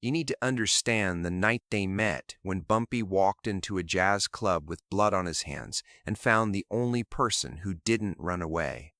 You need to understand the night they met when Bumpy walked into a jazz club with blood on his hands and found the only person who didn't run away.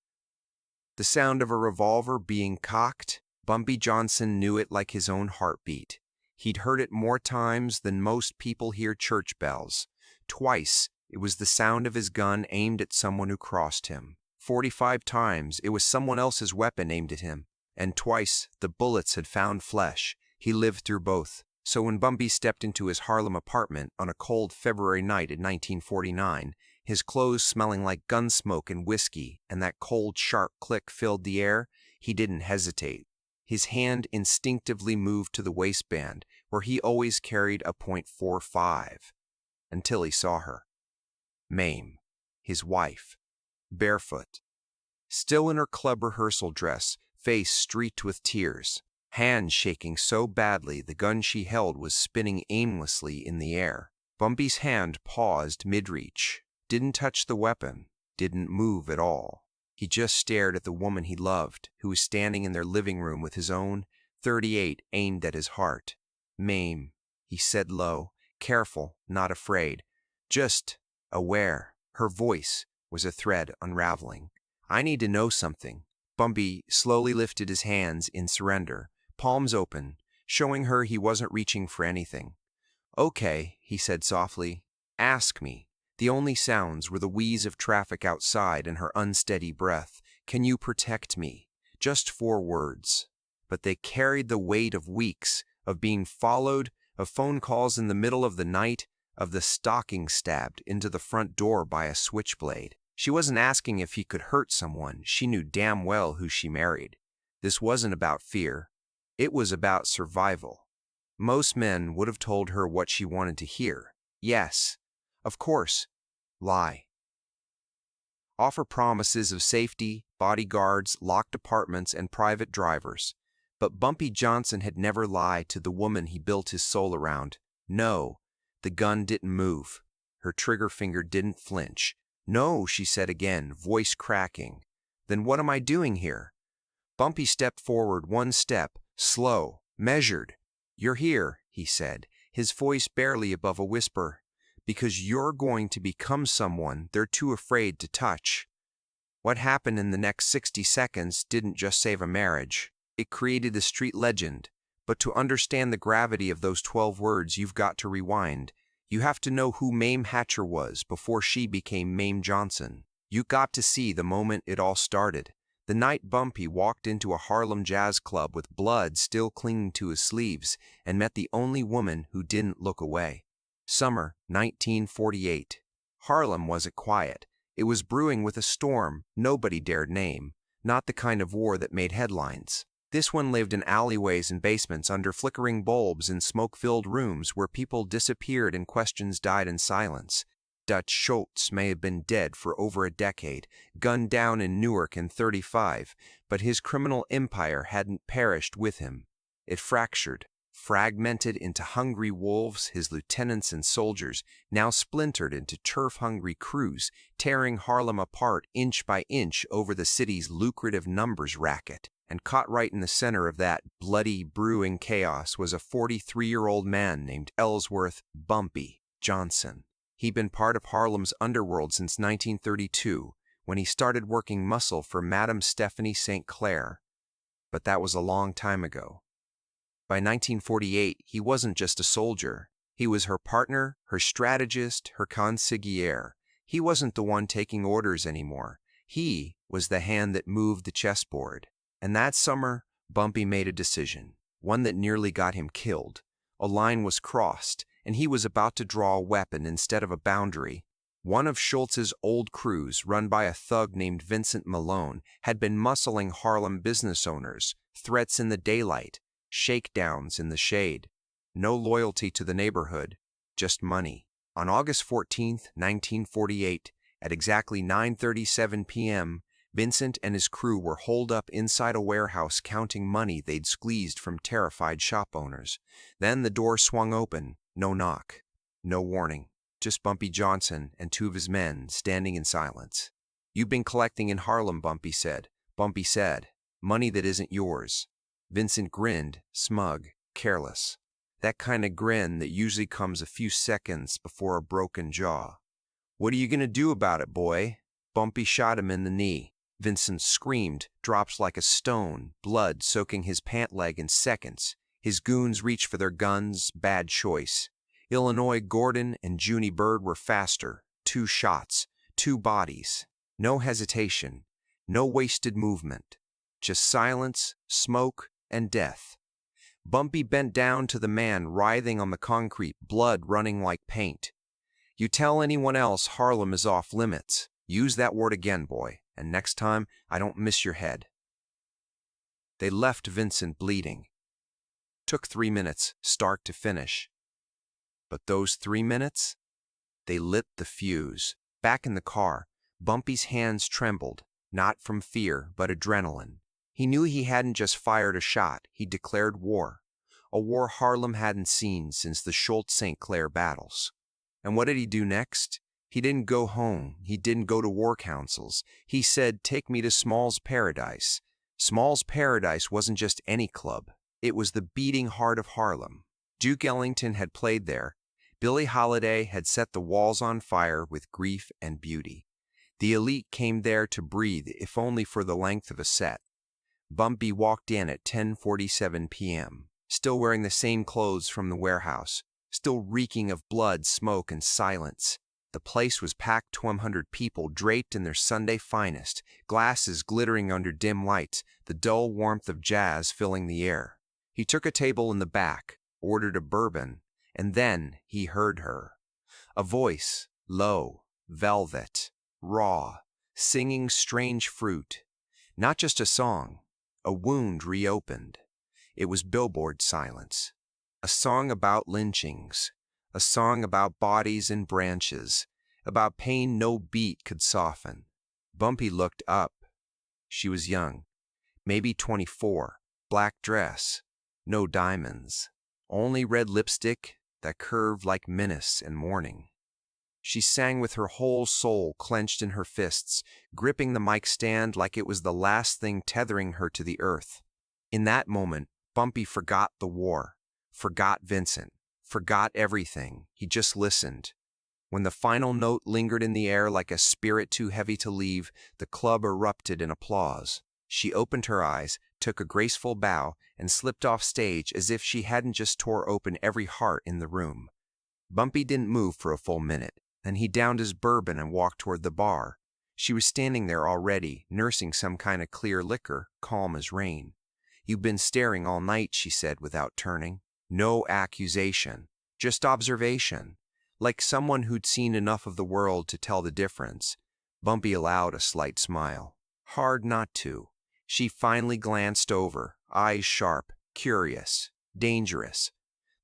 The sound of a revolver being cocked, Bumpy Johnson knew it like his own heartbeat. He'd heard it more times than most people hear church bells. Twice, it was the sound of his gun aimed at someone who crossed him. 45 times, it was someone else's weapon aimed at him. And twice, the bullets had found flesh. He lived through both. So when Bumpy stepped into his Harlem apartment on a cold February night in 1949, his clothes smelling like gun smoke and whiskey, and that cold, sharp click filled the air, he didn't hesitate. His hand instinctively moved to the waistband, where he always carried a .45, until he saw her. Mayme, his wife, barefoot, still in her club rehearsal dress, face streaked with tears, hands shaking so badly the gun she held was spinning aimlessly in the air. Bumpy's hand paused mid-reach, didn't touch the weapon, didn't move at all. He just stared at the woman he loved, who was standing in their living room with his own .38 aimed at his heart. "Mayme," he said low, careful, not afraid, just aware. Her voice was a thread unraveling. "I need to know something." Bumpy slowly lifted his hands in surrender, palms open, showing her he wasn't reaching for anything. "Okay," he said softly, "ask me." The only sounds were the wheeze of traffic outside and her unsteady breath. "Can you protect me?" Just 4 words. But they carried the weight of weeks, of being followed, of phone calls in the middle of the night, of the stocking stabbed into the front door by a switchblade. She wasn't asking if he could hurt someone. She knew damn well who she married. This wasn't about fear. It was about survival. Most men would have told her what she wanted to hear. Yes, of course, lie. Offer promises of safety, bodyguards, locked apartments, and private drivers. But Bumpy Johnson had never lied to the woman he built his soul around. No, the gun didn't move. Her trigger finger didn't flinch. "No," she said again, voice cracking. "Then what am I doing here?" Bumpy stepped forward 1 step, slow, measured. "You're here," he said, his voice barely above a whisper, "because you're going to become someone they're too afraid to touch." What happened in the next 60 seconds didn't just save a marriage. It created a street legend. But to understand the gravity of those 12 words, you've got to rewind. You have to know who Mayme Hatcher was before she became Mayme Johnson. You got to see the moment it all started. The night Bumpy walked into a Harlem jazz club with blood still clinging to his sleeves and met the only woman who didn't look away. Summer 1948. Harlem wasn't quiet. It was brewing with a storm nobody dared name, not the kind of war that made headlines. This one lived in alleyways and basements under flickering bulbs in smoke-filled rooms where people disappeared and questions died in silence. Dutch Schultz may have been dead for over a decade, gunned down in Newark in '35, but his criminal empire hadn't perished with him. It fractured, fragmented into hungry wolves, his lieutenants and soldiers, now splintered into turf-hungry crews, tearing Harlem apart inch by inch over the city's lucrative numbers racket. And caught right in the center of that bloody, brewing chaos was a 43-year-old man named Ellsworth Bumpy Johnson. He'd been part of Harlem's Underworld since 1932, when he started working muscle for Madame Stephanie St. Clair. But that was a long time ago. By 1948, he wasn't just a soldier. He was her partner, her strategist, her consigliere. He wasn't the one taking orders anymore. He was the hand that moved the chessboard. And that summer, Bumpy made a decision, one that nearly got him killed. A line was crossed, and he was about to draw a weapon instead of a boundary. One of Schultz's old crews, run by a thug named Vincent Malone, had been muscling Harlem business owners, threats in the daylight, shakedowns in the shade. No loyalty to the neighborhood, just money. On August 14, 1948, at exactly 9:37 p.m., Vincent and his crew were holed up inside a warehouse counting money they'd squeezed from terrified shop owners. Then the door swung open. No knock. No warning. Just Bumpy Johnson and 2 of his men standing in silence. "You've been collecting in Harlem," Bumpy said. Bumpy said, "Money that isn't yours." Vincent grinned, smug, careless. that kind of grin that usually comes a few seconds before a broken jaw. "What are you gonna do about it, boy?" Bumpy shot him in the knee. Vincent screamed, dropped like a stone, blood soaking his pant leg in seconds. His goons reached for their guns, bad choice. Illinois Gordon and Junie Bird were faster. 2 shots, 2 bodies. No hesitation, no wasted movement. Just silence, smoke, and death. Bumpy bent down to the man writhing on the concrete, blood running like paint. "You tell anyone else Harlem is off limits. Use that word again, boy, and next time I don't miss your head." They left Vincent bleeding. Took 3 minutes, start to finish. But those 3 minutes, they lit the fuse. Back in the car, Bumpy's hands trembled, not from fear, but adrenaline. He knew he hadn't just fired a shot, he declared war. A war Harlem hadn't seen since the Schultz-St. Clair battles. And what did he do next? He didn't go home. He didn't go to war councils. He said, "Take me to Small's Paradise." Small's Paradise wasn't just any club. It was the beating heart of Harlem. Duke Ellington had played there. Billie Holiday had set the walls on fire with grief and beauty. The elite came there to breathe, if only for the length of a set. Bumpy walked in at 10:47 p.m., still wearing the same clothes from the warehouse, still reeking of blood, smoke, and silence. The place was packed, 100 people draped in their Sunday finest, glasses glittering under dim lights, the dull warmth of jazz filling the air. He took a table in the back, ordered a bourbon, and then he heard her. A voice, low, velvet, raw, singing Strange Fruit. Not just a song, a wound reopened. It was billboard silence. A song about lynchings, a song about bodies and branches, about pain no beat could soften. Bumpy looked up. She was young, maybe 24, black dress, no diamonds, only red lipstick that curved like menace and mourning. She sang with her whole soul clenched in her fists, gripping the mic stand like it was the last thing tethering her to the earth. In that moment, Bumpy forgot the war, forgot Vincent, forgot everything. He just listened. When the final note lingered in the air like a spirit too heavy to leave, the club erupted in applause. She opened her eyes, took a graceful bow, and slipped off stage as if she hadn't just tore open every heart in the room. Bumpy didn't move for a full minute. Then he downed his bourbon and walked toward the bar. She was standing there already, nursing some kind of clear liquor, calm as rain. "You've been staring all night," she said without turning. No accusation, just observation, like someone who'd seen enough of the world to tell the difference. Bumpy allowed a slight smile. Hard not to. She finally glanced over, eyes sharp, curious, dangerous.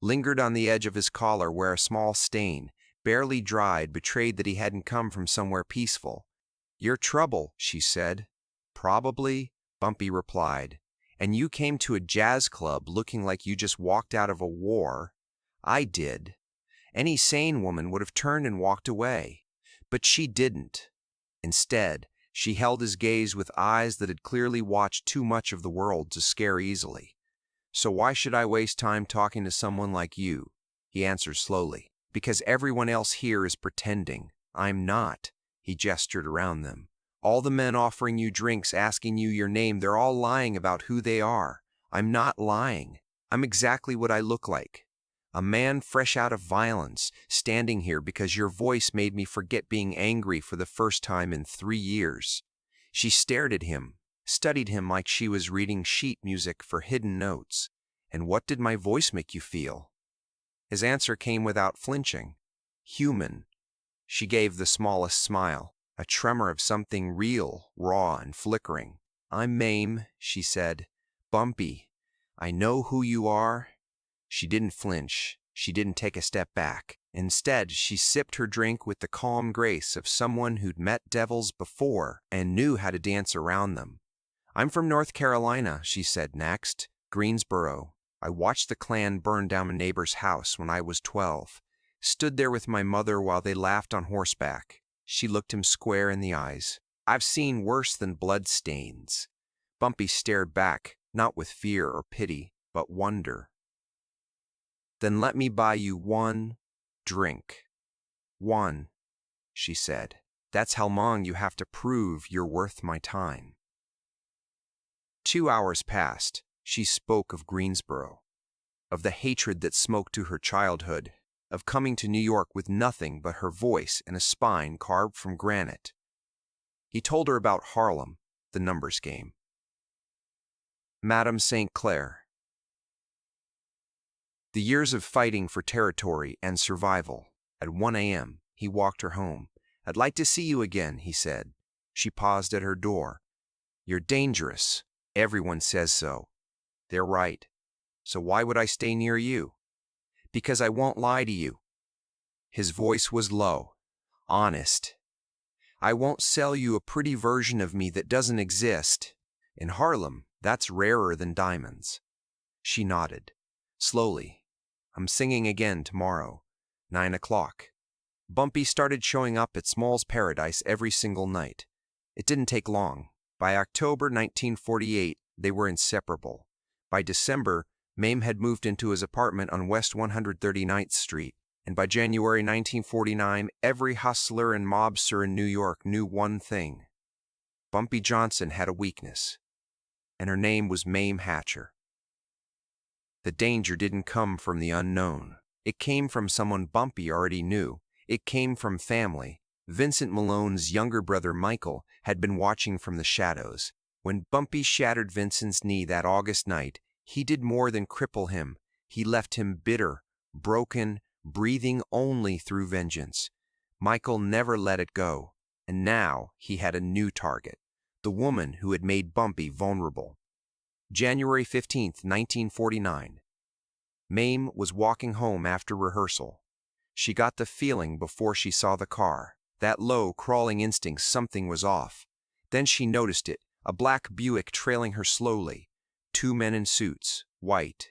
Lingered on the edge of his collar where a small stain, barely dried, betrayed that he hadn't come from somewhere peaceful. "You're trouble," she said. "Probably," Bumpy replied. "And you came to a jazz club looking like you just walked out of a war." "I did." Any sane woman would have turned and walked away. But she didn't. Instead, she held his gaze with eyes that had clearly watched too much of the world to scare easily. "So why should I waste time talking to someone like you?" He answered slowly. "Because everyone else here is pretending. I'm not." He gestured around them. "All the men offering you drinks, asking you your name, they're all lying about who they are. I'm not lying. I'm exactly what I look like. A man fresh out of violence, standing here because your voice made me forget being angry for the first time in 3 years." She stared at him, studied him like she was reading sheet music for hidden notes. "And what did my voice make you feel?" His answer came without flinching. "Human." She gave the smallest smile, a tremor of something real, raw, and flickering. "I'm Mayme," she said. "Bumpy. I know who you are." She didn't flinch. She didn't take a step back. Instead, she sipped her drink with the calm grace of someone who'd met devils before and knew how to dance around them. "I'm from North Carolina," she said next. "Greensboro. I watched the Klan burn down a neighbor's house when I was 12. Stood there with my mother while they laughed on horseback." She looked him square in the eyes. "I've seen worse than blood stains." Bumpy stared back, not with fear or pity, but wonder. Then let me buy you one drink. One, she said. That's how long you have to prove you're worth my time. 2 hours passed. She spoke of Greensboro, of the hatred that smoked to her childhood, of coming to New York with nothing but her voice and a spine carved from granite. He told her about Harlem, the numbers game. Madame St. Clair. The years of fighting for territory and survival. At 1 a.m., he walked her home. I'd like to see you again, he said. She paused at her door. You're dangerous. Everyone says so. They're right. So why would I stay near you? Because I won't lie to you. His voice was low, honest. I won't sell you a pretty version of me that doesn't exist. In Harlem, that's rarer than diamonds. She nodded. Slowly. I'm singing again tomorrow, 9 o'clock. Bumpy started showing up at Small's Paradise every single night. It didn't take long. By October 1948, they were inseparable. By December, Mayme had moved into his apartment on West 139th Street, and by January 1949, every hustler and mobster in New York knew one thing. Bumpy Johnson had a weakness, and her name was Mayme Hatcher. The danger didn't come from the unknown. It came from someone Bumpy already knew. It came from family. Vincent Malone's younger brother Michael had been watching from the shadows. When Bumpy shattered Vincent's knee that August night, he did more than cripple him. He left him bitter, broken, breathing only through vengeance. Michael never let it go, and now he had a new target, the woman who had made Bumpy vulnerable. January 15, 1949. Mayme was walking home after rehearsal. She got the feeling before she saw the car, that low, crawling instinct something was off. Then she noticed it, a black Buick trailing her slowly. 2 men in suits, white,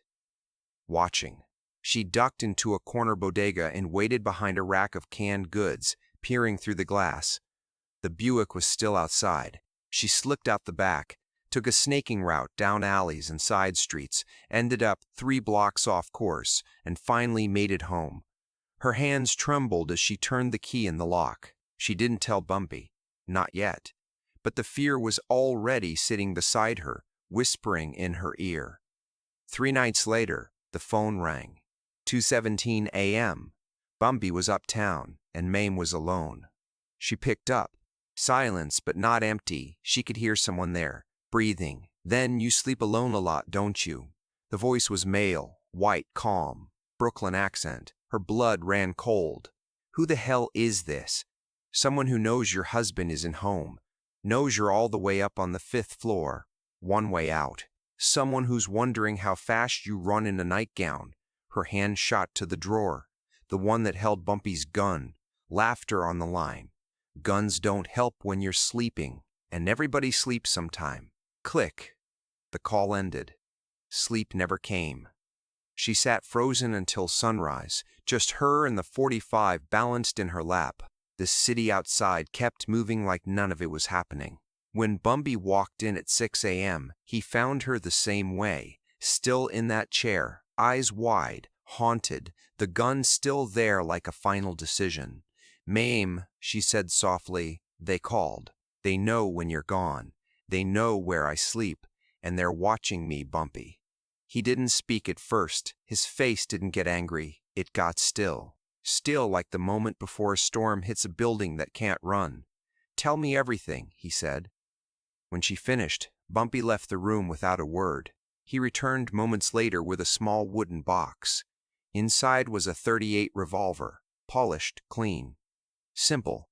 watching. She ducked into a corner bodega and waited behind a rack of canned goods, peering through the glass. The Buick was still outside. She slipped out the back, took a snaking route down alleys and side streets, ended up 3 blocks off course, and finally made it home. Her hands trembled as she turned the key in the lock. She didn't tell Bumpy, not yet, but the fear was already sitting beside her, whispering in her ear. 3 nights later, the phone rang. 2:17 a.m. Bumpy was uptown, and Mayme was alone. She picked up. Silence, but not empty. She could hear someone there, breathing. Then, you sleep alone a lot, don't you? The voice was male, white, calm, Brooklyn accent. Her blood ran cold. Who the hell is this? Someone who knows your husband isn't home, knows you're all the way up on the 5th floor, one way out. Someone who's wondering how fast you run in a nightgown. Her hand shot to the drawer, the one that held Bumpy's gun, laughter on the line. Guns don't help when you're sleeping, and everybody sleeps sometime. Click. The call ended. Sleep never came. She sat frozen until sunrise, just her and the .45 balanced in her lap. The city outside kept moving like none of it was happening. When Bumpy walked in at 6 a.m., he found her the same way, still in that chair, eyes wide, haunted, the gun still there like a final decision. Mayme, she said softly, they called. They know when you're gone. They know where I sleep, and they're watching me, Bumpy. He didn't speak at first. His face didn't get angry. It got still. Still like the moment before a storm hits a building that can't run. Tell me everything, he said. When she finished, Bumpy left the room without a word. He returned moments later with a small wooden box. Inside was a .38 revolver, polished, clean. Simple,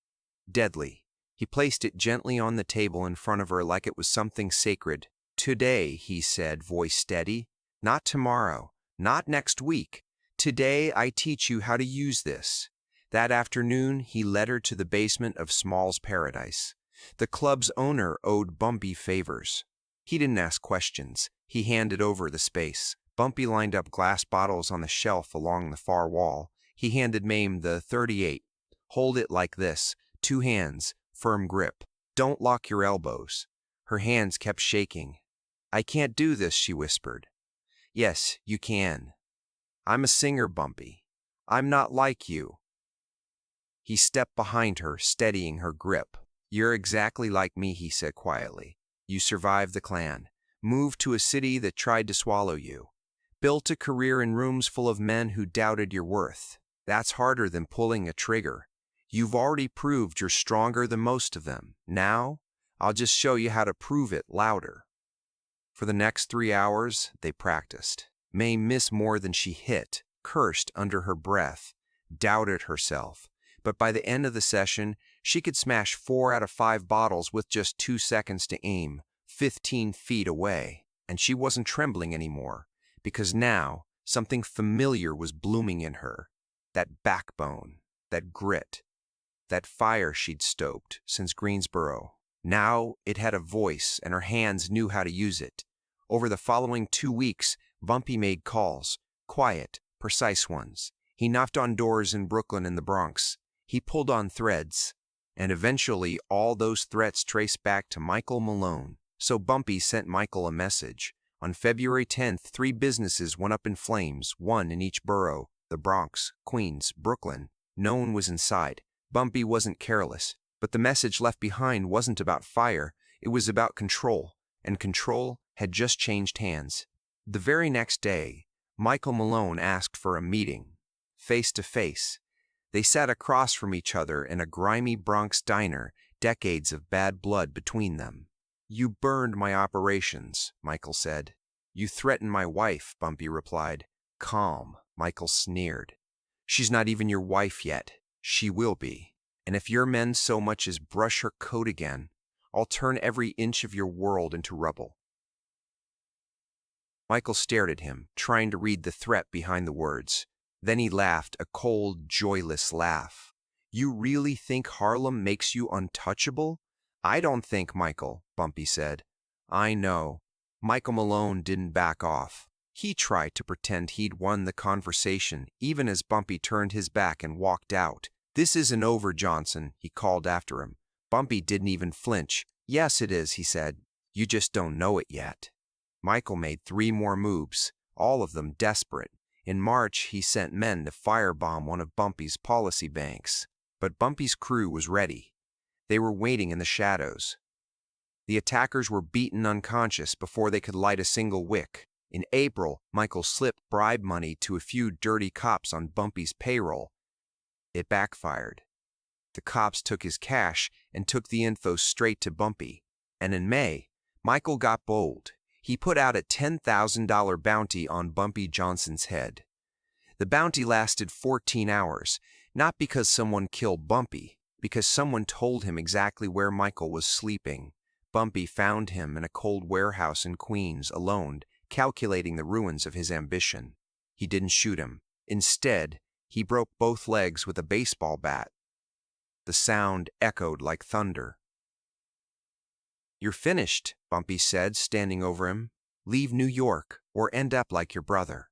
deadly. He placed it gently on the table in front of her like it was something sacred. Today, he said, voice steady. Not tomorrow, not next week. Today, I teach you how to use this. That afternoon, he led her to the basement of Small's Paradise. The club's owner owed Bumpy favors. He didn't ask questions. He handed over the space. Bumpy lined up glass bottles on the shelf along the far wall. He handed Mayme the .38. Hold it like this. 2 hands, firm grip. Don't lock your elbows. Her hands kept shaking. I can't do this, she whispered. Yes, you can. I'm a singer, Bumpy. I'm not like you. He stepped behind her, steadying her grip. You're exactly like me, he said quietly. You survived the Klan, moved to a city that tried to swallow you, built a career in rooms full of men who doubted your worth. That's harder than pulling a trigger. You've already proved you're stronger than most of them. Now, I'll just show you how to prove it louder. For the next 3 hours, they practiced. Mayme missed more than she hit, cursed under her breath, doubted herself. But by the end of the session, she could smash 4 out of 5 bottles with just 2 seconds to aim, 15 feet away. And she wasn't trembling anymore, because now something familiar was blooming in her. That backbone, that grit, that fire she'd stoked since Greensboro. Now it had a voice, and her hands knew how to use it. Over the following 2 weeks, Bumpy made calls, quiet, precise ones. He knocked on doors in Brooklyn and the Bronx. He pulled on threads, and eventually all those threats traced back to Michael Malone. So Bumpy sent Michael a message. On February 10th, 3 businesses went up in flames, 1 in each borough, the Bronx, Queens, Brooklyn. No one was inside. Bumpy wasn't careless, but the message left behind wasn't about fire, it was about control, and control had just changed hands. The very next day, Michael Malone asked for a meeting, face to face. They sat across from each other in a grimy Bronx diner, decades of bad blood between them. You burned my operations, Michael said. You threatened my wife, Bumpy replied. Calm, Michael sneered. She's not even your wife yet. She will be. And if your men so much as brush her coat again, I'll turn every inch of your world into rubble. Michael stared at him, trying to read the threat behind the words. Then he laughed, a cold, joyless laugh. You really think Harlem makes you untouchable? I don't think, Michael, Bumpy said. I know. Michael Malone didn't back off. He tried to pretend he'd won the conversation, even as Bumpy turned his back and walked out. This isn't over, Johnson, he called after him. Bumpy didn't even flinch. Yes, it is, he said. You just don't know it yet. Michael made 3 more moves, all of them desperate. In March, he sent men to firebomb one of Bumpy's policy banks. But Bumpy's crew was ready. They were waiting in the shadows. The attackers were beaten unconscious before they could light a single wick. In April, Michael slipped bribe money to a few dirty cops on Bumpy's payroll. It backfired. The cops took his cash and took the info straight to Bumpy. And in May, Michael got bold. He put out a $10,000 bounty on Bumpy Johnson's head. The bounty lasted 14 hours, not because someone killed Bumpy, because someone told him exactly where Michael was sleeping. Bumpy found him in a cold warehouse in Queens, alone, calculating the ruins of his ambition. He didn't shoot him. Instead, he broke both legs with a baseball bat. The sound echoed like thunder. You're finished, Bumpy said, standing over him. Leave New York, or end up like your brother.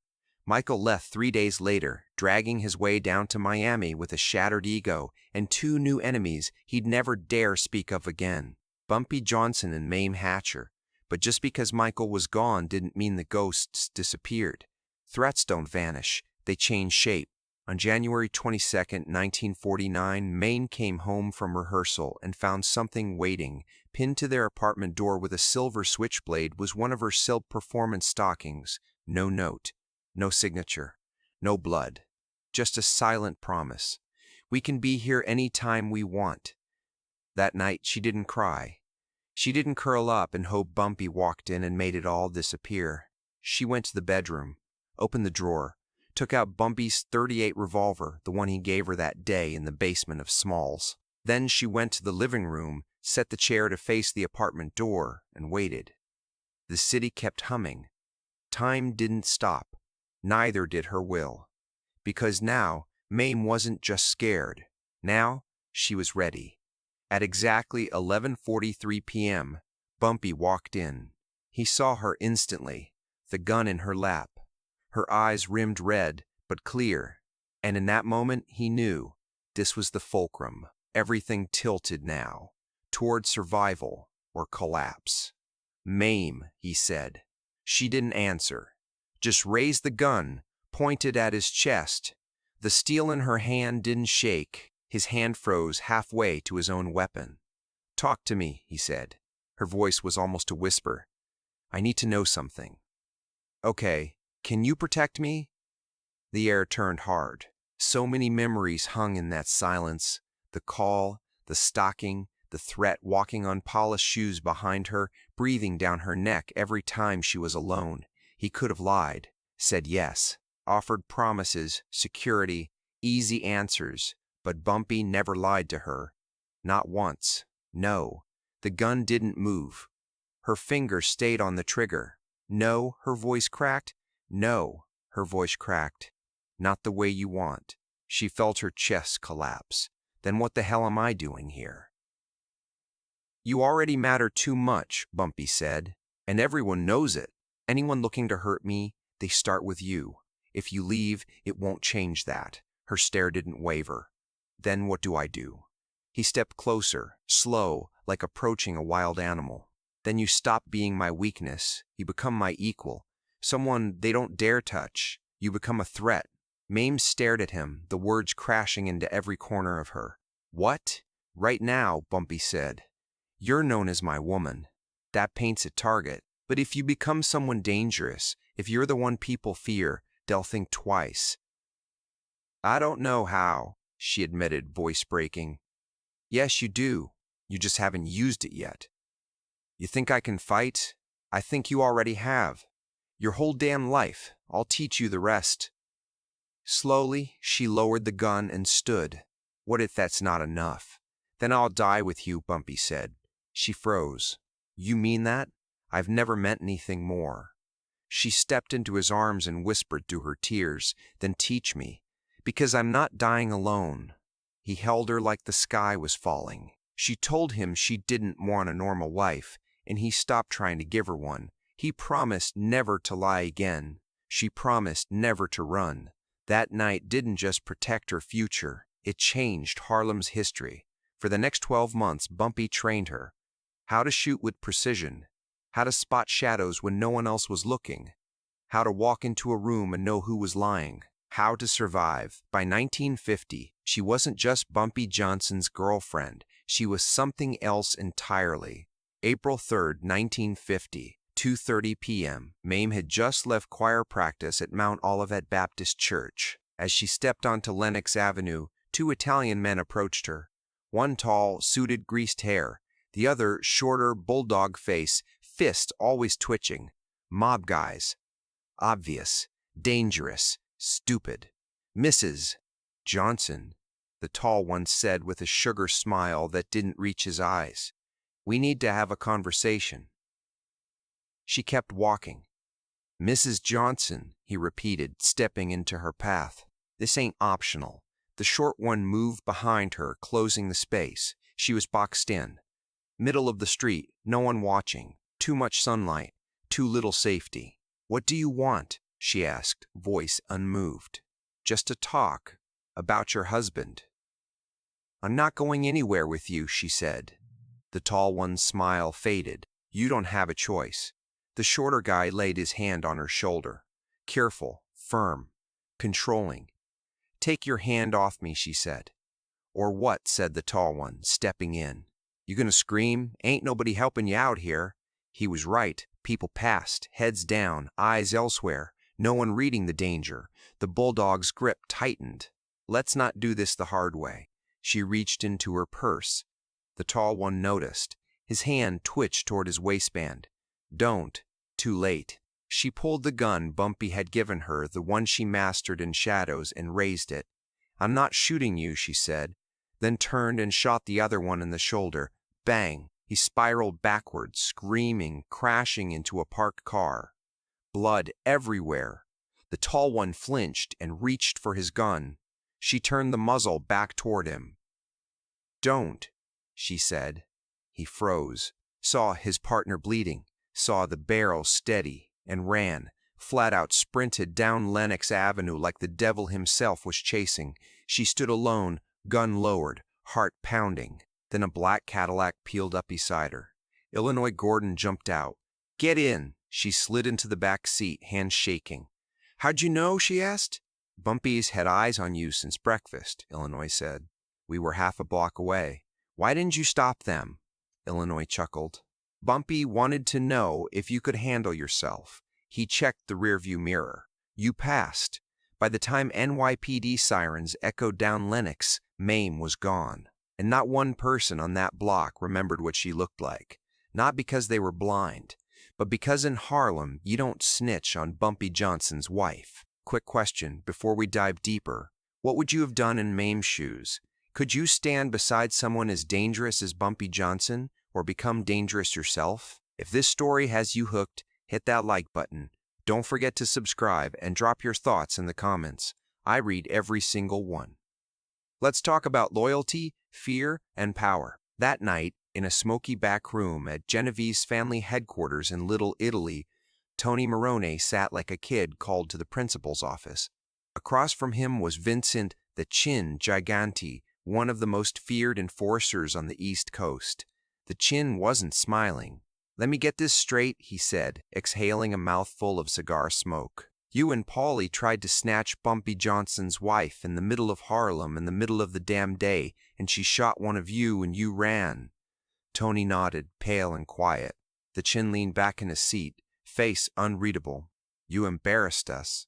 Michael left 3 days later, dragging his way down to Miami with a shattered ego and 2 new enemies he'd never dare speak of again, Bumpy Johnson and Mayme Hatcher. But just because Michael was gone didn't mean the ghosts disappeared. Threats don't vanish, they change shape. On January 22, 1949, Mayme came home from rehearsal and found something waiting. Pinned to their apartment door with a silver switchblade was one of her silk performance stockings. No note, no signature, no blood. Just a silent promise. We can be here any time we want. That night, she didn't cry. She didn't curl up and hope Bumpy walked in and made it all disappear. She went to the bedroom, opened the drawer, took out Bumpy's .38 revolver, the one he gave her that day in the basement of Small's. Then she went to the living room, set the chair to face the apartment door, and waited. The city kept humming. Time didn't stop. Neither did her will. Because now, Mayme wasn't just scared. Now, she was ready. At exactly 11:43 p.m., Bumpy walked in. He saw her instantly, the gun in her lap. Her eyes rimmed red, but clear. And in that moment, he knew this was the fulcrum. Everything tilted now, toward survival or collapse. Mayme, he said. She didn't answer. Just raised the gun, pointed at his chest. The steel in her hand didn't shake. His hand froze halfway to his own weapon. "Talk to me," he said. Her voice was almost a whisper. "I need to know something." "Okay, can you protect me?" The air turned hard. So many memories hung in that silence. The call, the stalking, the threat walking on polished shoes behind her, breathing down her neck every time she was alone. He could have lied, said yes, offered promises, security, easy answers, but Bumpy never lied to her. Not once. No, the gun didn't move. Her finger stayed on the trigger. "No," her voice cracked. "No," her voice cracked. "Not the way you want." She felt her chest collapse. "Then what the hell am I doing here?" "You already matter too much," Bumpy said, "and everyone knows it. Anyone looking to hurt me, they start with you. If you leave, it won't change that." Her stare didn't waver. "Then what do I do?" He stepped closer, slow, like approaching a wild animal. "Then you stop being my weakness. You become my equal. Someone they don't dare touch. You become a threat." Mayme stared at him, the words crashing into every corner of her. "What?" "Right now," Bumpy said, "you're known as my woman. That paints a target. But if you become someone dangerous, if you're the one people fear, they'll think twice." "I don't know how," she admitted, voice breaking. "Yes, you do. You just haven't used it yet." "You think I can fight?" "I think you already have. Your whole damn life. I'll teach you the rest." Slowly, she lowered the gun and stood. "What if that's not enough?" "Then I'll die with you," Bumpy said. She froze. "You mean that?" "I've never meant anything more." She stepped into his arms and whispered through her tears, "Then teach me. Because I'm not dying alone." He held her like the sky was falling. She told him she didn't want a normal life, and he stopped trying to give her one. He promised never to lie again. She promised never to run. That night didn't just protect her future, it changed Harlem's history. For the next 12 months, Bumpy trained her. How to shoot with precision. How to spot shadows when no one else was looking. How to walk into a room and know who was lying. How to survive. By 1950, she wasn't just Bumpy Johnson's girlfriend. She was something else entirely. April 3rd, 1950. 2:30 p.m. Mayme had just left choir practice at Mount Olivet Baptist Church. As she stepped onto Lenox Avenue, 2 Italian men approached her. One tall, suited, greased hair. The other, shorter, bulldog face, fist always twitching. Mob guys. Obvious. Dangerous. Stupid. "Mrs. Johnson," the tall one said with a sugar smile that didn't reach his eyes. "We need to have a conversation." She kept walking. "Mrs. Johnson," he repeated, stepping into her path. "This ain't optional." The short one moved behind her, closing the space. She was boxed in. Middle of the street, no one watching. Too much sunlight. Too little safety. "What do you want?" she asked, voice unmoved. "Just to talk. About your husband." "I'm not going anywhere with you," she said. The tall one's smile faded. "You don't have a choice." The shorter guy laid his hand on her shoulder. Careful, firm, controlling. "Take your hand off me," she said. "Or what?" said the tall one, stepping in. "You gonna scream? Ain't nobody helping you out here." He was right. People passed, heads down, eyes elsewhere. No one reading the danger. The bulldog's grip tightened. "Let's not do this the hard way." She reached into her purse. The tall one noticed. His hand twitched toward his waistband. "Don't." Too late. She pulled the gun Bumpy had given her, the one she mastered in shadows, and raised it. "I'm not shooting you," she said, then turned and shot the other one in the shoulder. Bang! He spiraled backwards, screaming, crashing into a parked car. Blood everywhere. The tall one flinched and reached for his gun. She turned the muzzle back toward him. "Don't," she said. He froze, saw his partner bleeding, saw the barrel steady, and ran, flat out sprinted down Lenox Avenue like the devil himself was chasing. She stood alone, gun lowered, heart pounding. Then a black Cadillac peeled up beside her. Illinois Gordon jumped out. "Get in!" She slid into the back seat, hands shaking. How'd you know? She asked. Bumpy's had eyes on you since breakfast, Illinois said. We were half a block away. Why didn't you stop them? Illinois chuckled. Bumpy wanted to know if you could handle yourself. He checked the rearview mirror. You passed. By the time NYPD sirens echoed down Lenox, Mayme was gone. And not one person on that block remembered what she looked like. Not because they were blind, but because in Harlem you don't snitch on Bumpy Johnson's wife. Quick question before we dive deeper. What would you have done in Mayme's shoes? Could you stand beside someone as dangerous as Bumpy Johnson, or become dangerous yourself? If this story has you hooked, hit that like button. Don't forget to subscribe and drop your thoughts in the comments. I read every single one. Let's talk about loyalty, fear, and power. That night, in a smoky back room at Genovese family headquarters in Little Italy, Tony Marone sat like a kid called to the principal's office. Across from him was Vincent the Chin Gigante, one of the most feared enforcers on the East Coast. The Chin wasn't smiling. Let me get this straight, he said, exhaling a mouthful of cigar smoke. You and Paulie tried to snatch Bumpy Johnson's wife in the middle of Harlem in the middle of the damn day, and she shot one of you and you ran. Tony nodded, pale and quiet. The Chin leaned back in his seat, face unreadable. You embarrassed us.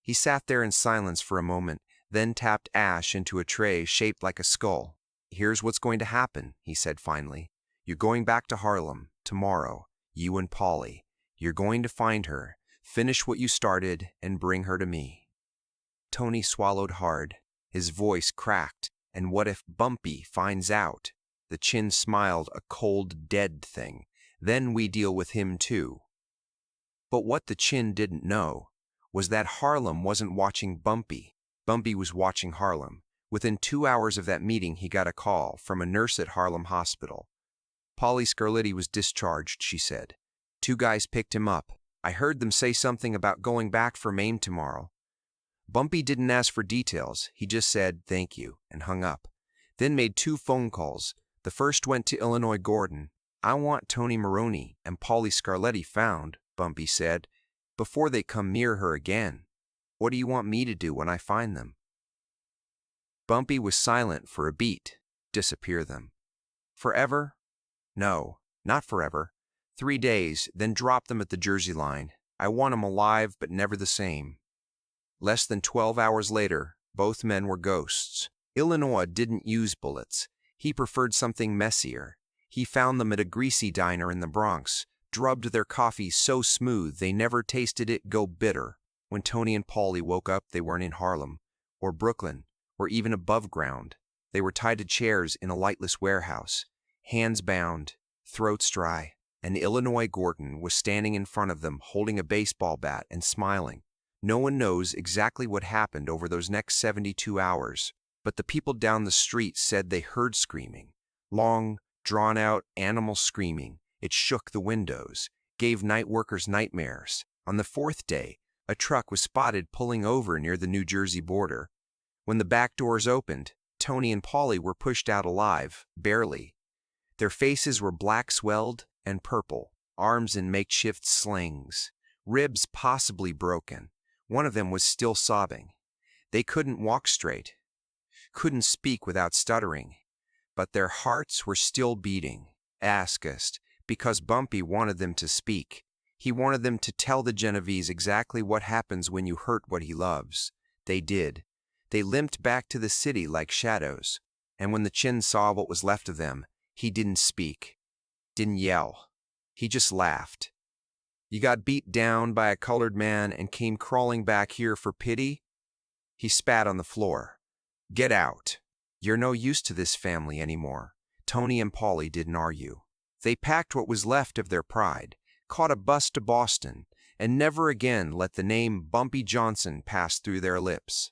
He sat there in silence for a moment, then tapped ash into a tray shaped like a skull. Here's what's going to happen, he said finally. You're going back to Harlem, tomorrow, you and Paulie. You're going to find her, finish what you started, and bring her to me. Tony swallowed hard. His voice cracked. And what if Bumpy finds out? The Chin smiled, a cold, dead thing. Then we deal with him too. But what the Chin didn't know was that Harlem wasn't watching Bumpy. Bumpy was watching Harlem. Within 2 hours of that meeting, he got a call from a nurse at Harlem Hospital. Paulie Scarletti was discharged, she said. 2 guys picked him up. I heard them say something about going back for Mayme tomorrow. Bumpy didn't ask for details. He just said, thank you, and hung up. Then made 2 phone calls. The first went to Illinois Gordon. I want Tony Marone and Paulie Scarletti found, Bumpy said, before they come near her again. What do you want me to do when I find them? Bumpy was silent for a beat. Disappear them. Forever? No, not forever. 3 days, then drop them at the Jersey line. I want 'em alive, but never the same. Less than 12 hours later, both men were ghosts. Illinois didn't use bullets. He preferred something messier. He found them at a greasy diner in the Bronx, drubbed their coffee so smooth they never tasted it go bitter. When Tony and Paulie woke up, they weren't in Harlem, or Brooklyn, or even above ground. They were tied to chairs in a lightless warehouse, hands bound, throats dry, and Illinois Gordon was standing in front of them holding a baseball bat and smiling. No one knows exactly what happened over those next 72 hours, but the people down the street said they heard screaming. Long, drawn-out animal screaming. It shook the windows, gave night workers nightmares. On the 4th day, a truck was spotted pulling over near the New Jersey border. When the back doors opened, Tony and Paulie were pushed out alive, barely. Their faces were black swelled and purple, arms in makeshift slings, ribs possibly broken. One of them was still sobbing. They couldn't walk straight, couldn't speak without stuttering, but their hearts were still beating. Askest, because Bumpy wanted them to speak. He wanted them to tell the Genovese exactly what happens when you hurt what he loves. They did. They limped back to the city like shadows, and when the Chin saw what was left of them, he didn't speak, didn't yell. He just laughed. You got beat down by a colored man and came crawling back here for pity? He spat on the floor. Get out. You're no use to this family anymore. Tony and Paulie didn't argue. They packed what was left of their pride, caught a bus to Boston, and never again let the name Bumpy Johnson pass through their lips.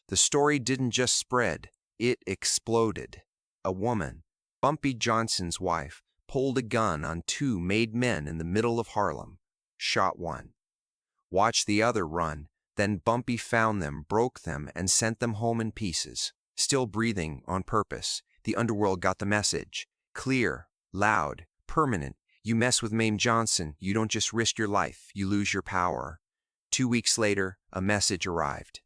The story didn't just spread, it exploded. A woman, Bumpy Johnson's wife, pulled a gun on 2 made men in the middle of Harlem, shot one. Watched the other run, then Bumpy found them, broke them, and sent them home in pieces. Still breathing on purpose, the Underworld got the message. Clear, loud, permanent. You mess with Mayme Johnson, you don't just risk your life, you lose your power. 2 weeks later, a message arrived.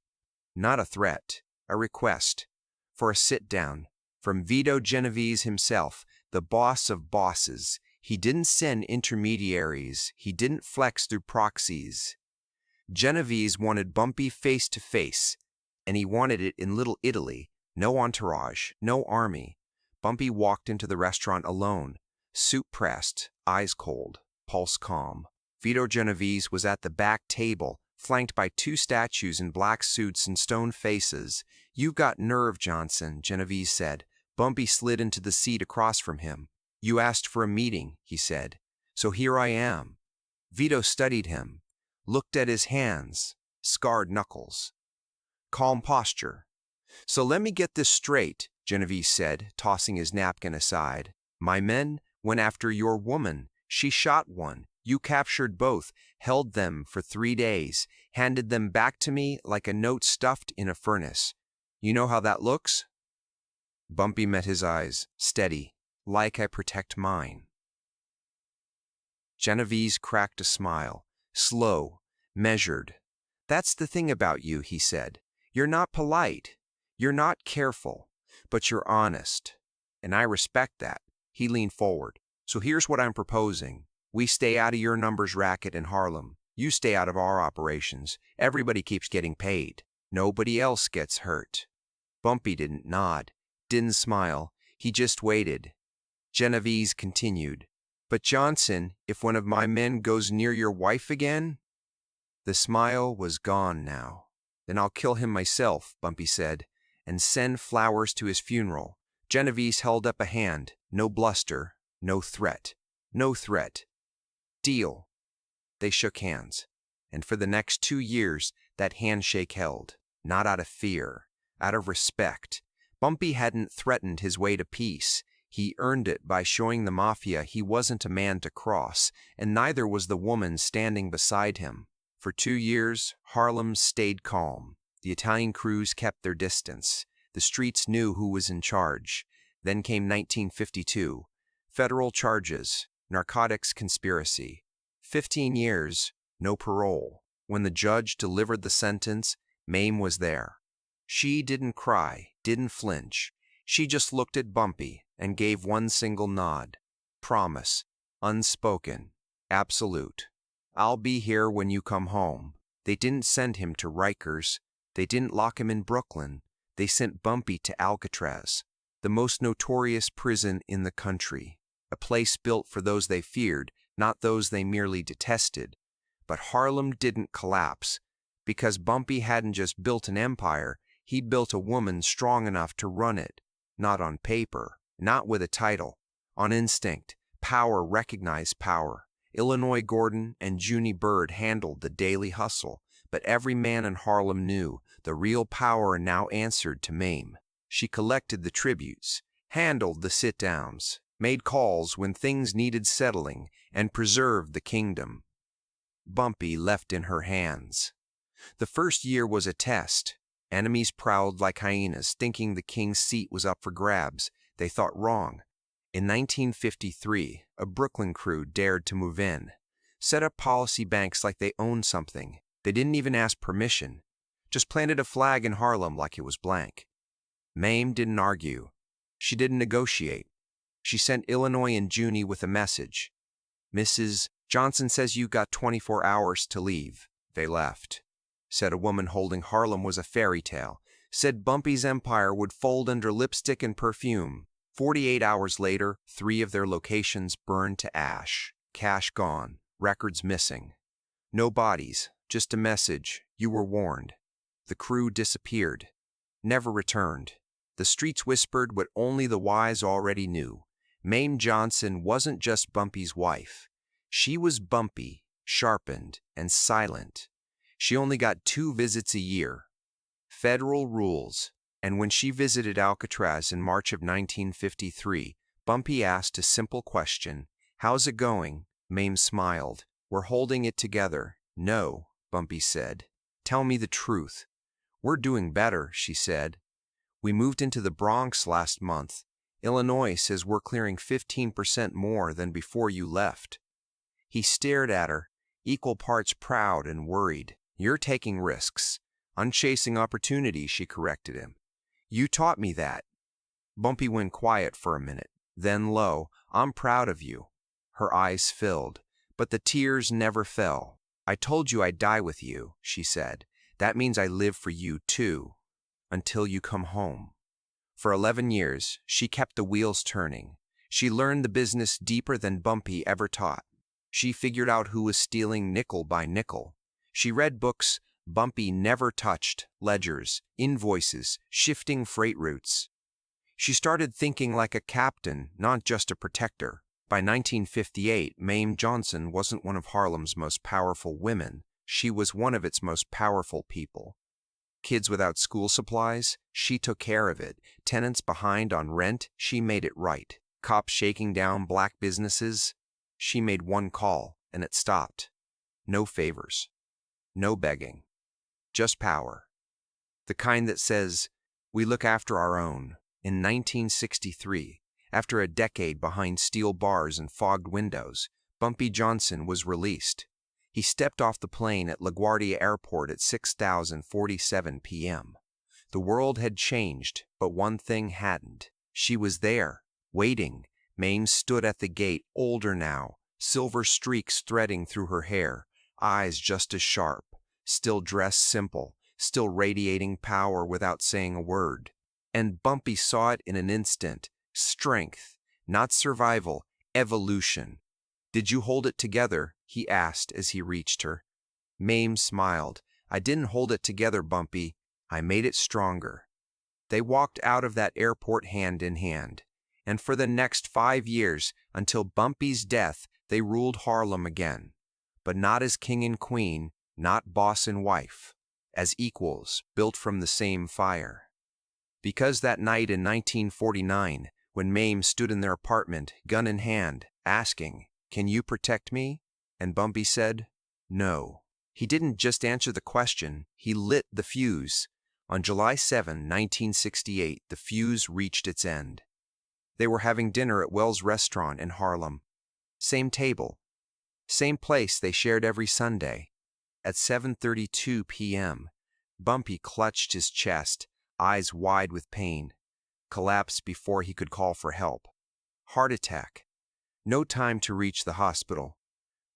Not a threat, a request. For a sit-down. From Vito Genovese himself, the boss of bosses. He didn't send intermediaries. He didn't flex through proxies. Genovese wanted Bumpy face-to-face, and he wanted it in Little Italy. No entourage, no army. Bumpy walked into the restaurant alone, suit pressed, eyes cold, pulse calm. Vito Genovese was at the back table, flanked by 2 statues in black suits and stone faces. "You've got nerve, Johnson," Genovese said. Bumpy slid into the seat across from him. "You asked for a meeting," he said. "So here I am." Vito studied him, looked at his hands, scarred knuckles. Calm posture. "So let me get this straight," Genovese said, tossing his napkin aside. "My men went after your woman. She shot one. You captured both, held them for 3 days, handed them back to me like a note stuffed in a furnace. You know how that looks?" Bumpy met his eyes, steady, like I protect mine. Genovese cracked a smile, slow, measured. "That's the thing about you," he said. "You're not polite. You're not careful, but you're honest. And I respect that." He leaned forward. "So here's what I'm proposing. We stay out of your numbers racket in Harlem. You stay out of our operations. Everybody keeps getting paid. Nobody else gets hurt." Bumpy didn't nod, didn't smile. He just waited. Genovese continued. "But Johnson, if one of my men goes near your wife again?" The smile was gone now. "Then I'll kill him myself," Bumpy said, "and send flowers to his funeral." Genovese held up a hand. "No bluster, no threat. No threat. Deal." They shook hands, and for the next 2 years that handshake held, not out of fear, out of respect. Bumpy hadn't threatened his way to peace. He earned it by showing the Mafia he wasn't a man to cross, and neither was the woman standing beside him. For 2 years, Harlem stayed calm. The Italian crews kept their distance. The streets knew who was in charge. Then came 1952. Federal charges, narcotics conspiracy. 15 years, no parole. When the judge delivered the sentence, Mayme was there. She didn't cry, didn't flinch. She just looked at Bumpy and gave one single nod. Promise, unspoken, absolute. "I'll be here when you come home." They didn't send him to Rikers. They didn't lock him in Brooklyn. They sent Bumpy to Alcatraz, the most notorious prison in the country. A place built for those they feared, not those they merely detested. But Harlem didn't collapse, because Bumpy hadn't just built an empire, he'd built a woman strong enough to run it. Not on paper, not with a title. On instinct. Power recognized power. Illinois Gordon and Junie Bird handled the daily hustle, but every man in Harlem knew the real power now answered to Mayme. She collected the tributes, handled the sit-downs, made calls when things needed settling, and preserved the kingdom. Bumpy left in her hands. The first year was a test. Enemies prowled like hyenas, thinking the king's seat was up for grabs. They thought wrong. In 1953, a Brooklyn crew dared to move in, set up policy banks like they owned something. They didn't even ask permission, just planted a flag in Harlem like it was blank. Mayme didn't argue. She didn't negotiate. She sent Illinois and Junie with a message. "Mrs. Johnson says you got 24 hours to leave." They left. Said a woman holding Harlem was a fairy tale. Said Bumpy's empire would fold under lipstick and perfume. 48 hours later, 3 of their locations burned to ash. Cash gone. Records missing. No bodies, just a message. You were warned. The crew disappeared. Never returned. The streets whispered what only the wise already knew. Mayme Johnson wasn't just Bumpy's wife. She was Bumpy, sharpened, and silent. She only got 2 visits a year. Federal rules. And when she visited Alcatraz in March of 1953, Bumpy asked a simple question. "How's it going?" Mayme smiled. "We're holding it together." "No," Bumpy said. "Tell me the truth." "We're doing better," she said. "We moved into the Bronx last month. Illinois says we're clearing 15% more than before you left." He stared at her, equal parts proud and worried. You're taking risks. I'm chasing opportunity, she corrected him. You taught me that. Bumpy went quiet for a minute, then low, I'm proud of you. Her eyes filled, but the tears never fell. I told you I'd die with you, she said. That means I live for you too, until you come home. For 11 years, she kept the wheels turning. She learned the business deeper than Bumpy ever taught. She figured out who was stealing nickel by nickel. She read books Bumpy never touched, ledgers, invoices, shifting freight routes. She started thinking like a captain, not just a protector. By 1958, Mayme Johnson wasn't one of Harlem's most powerful women. She was one of its most powerful people. Kids without school supplies, she took care of it. Tenants behind on rent, she made it right. Cops shaking down black businesses, she made one call, and it stopped. No favors. No begging. Just power. The kind that says, we look after our own. In 1963, after a decade behind steel bars and fogged windows, Bumpy Johnson was released. He stepped off the plane at LaGuardia Airport at 6:47 p.m. The world had changed, but one thing hadn't. She was there, waiting. Mayme stood at the gate, older now, silver streaks threading through her hair, eyes just as sharp, still dressed simple, still radiating power without saying a word. And Bumpy saw it in an instant. Strength, not survival, evolution. Did you hold it together? He asked as he reached her. Mayme smiled. I didn't hold it together, Bumpy. I made it stronger. They walked out of that airport hand in hand. And for the next 5 years, until Bumpy's death, they ruled Harlem again. But not as king and queen, not boss and wife. As equals, built from the same fire. Because that night in 1949, when Mayme stood in their apartment, gun in hand, asking, can you protect me? And Bumpy said, no. He didn't just answer the question, he lit the fuse. On July 7, 1968, the fuse reached its end. They were having dinner at Wells Restaurant in Harlem. Same table. Same place they shared every Sunday. At 7:32 p.m., Bumpy clutched his chest, eyes wide with pain. Collapsed before he could call for help. Heart attack. No time to reach the hospital.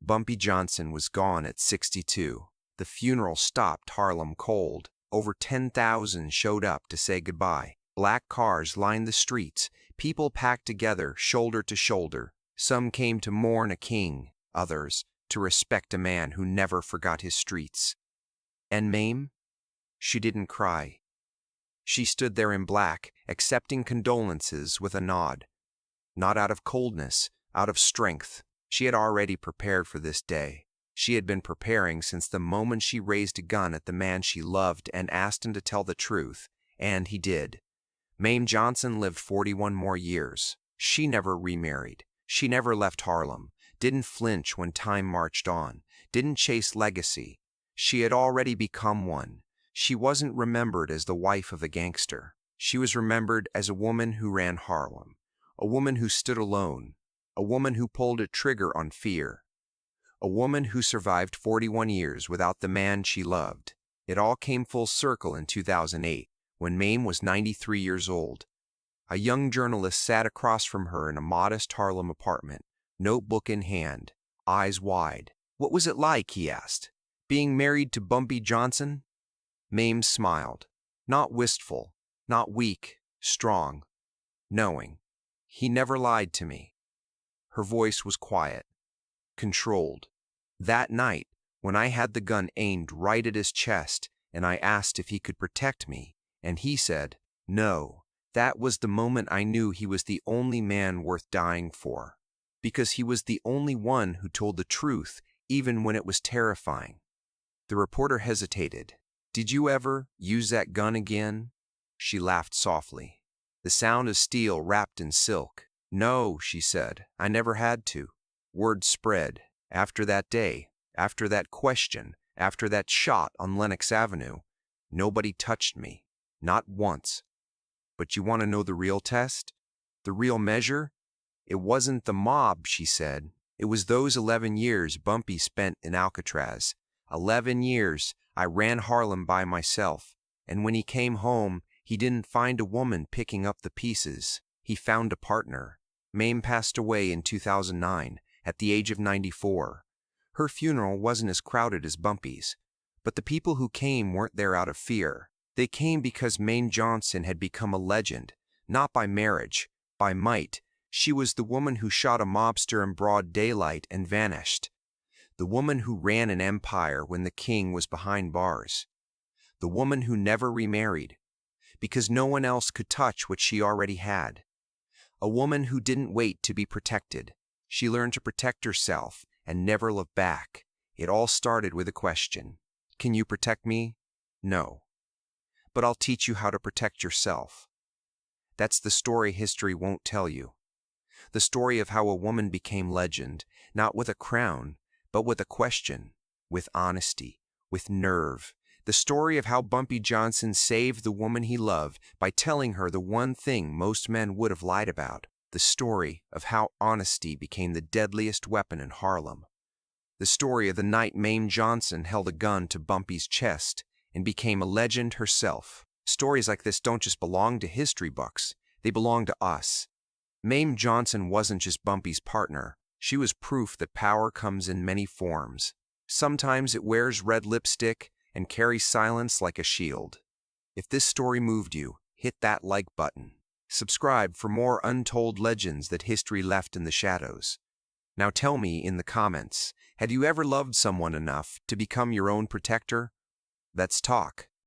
Bumpy Johnson was gone at 62. The funeral stopped Harlem cold. Over 10,000 showed up to say goodbye. Black cars lined the streets, people packed together, shoulder to shoulder. Some came to mourn a king, others to respect a man who never forgot his streets. And Mayme? She didn't cry. She stood there in black, accepting condolences with a nod. Not out of coldness, out of strength. She had already prepared for this day. She had been preparing since the moment she raised a gun at the man she loved and asked him to tell the truth, and he did. Mayme Johnson lived 41 more years. She never remarried. She never left Harlem, didn't flinch when time marched on, didn't chase legacy. She had already become one. She wasn't remembered as the wife of a gangster. She was remembered as a woman who ran Harlem, a woman who stood alone, a woman who pulled a trigger on fear, a woman who survived 41 years without the man she loved. It all came full circle in 2008, when Mayme was 93 years old. A young journalist sat across from her in a modest Harlem apartment, notebook in hand, eyes wide. What was it like, he asked, being married to Bumpy Johnson? Mayme smiled, not wistful, not weak, strong, knowing. He never lied to me. Her voice was quiet, controlled. That night, when I had the gun aimed right at his chest and I asked if he could protect me, and he said, no, that was the moment I knew he was the only man worth dying for. Because he was the only one who told the truth, even when it was terrifying. The reporter hesitated. Did you ever use that gun again? She laughed softly. The sound of steel wrapped in silk. No, she said, I never had to. Word spread. After that day, after that question, after that shot on Lenox Avenue, nobody touched me. Not once. But you want to know the real test? The real measure? It wasn't the mob, she said. It was those 11 years Bumpy spent in Alcatraz. 11 years I ran Harlem by myself, and when he came home, he didn't find a woman picking up the pieces. He found a partner. Mayme passed away in 2009, at the age of 94. Her funeral wasn't as crowded as Bumpy's, but the people who came weren't there out of fear. They came because Mayme Johnson had become a legend, not by marriage, by might. She was the woman who shot a mobster in broad daylight and vanished. The woman who ran an empire when the king was behind bars. The woman who never remarried, because no one else could touch what she already had. A woman who didn't wait to be protected. She learned to protect herself and never look back. It all started with a question. Can you protect me? No. But I'll teach you how to protect yourself. That's the story history won't tell you. The story of how a woman became legend, not with a crown, but with a question, with honesty, with nerve. The story of how Bumpy Johnson saved the woman he loved by telling her the one thing most men would have lied about. The story of how honesty became the deadliest weapon in Harlem. The story of the night Mayme Johnson held a gun to Bumpy's chest and became a legend herself. Stories like this don't just belong to history books, they belong to us. Mayme Johnson wasn't just Bumpy's partner. She was proof that power comes in many forms. Sometimes it wears red lipstick and carries silence like a shield. If this story moved you, hit that like button. Subscribe for more untold legends that history left in the shadows. Now tell me in the comments, had you ever loved someone enough to become your own protector? Let's talk.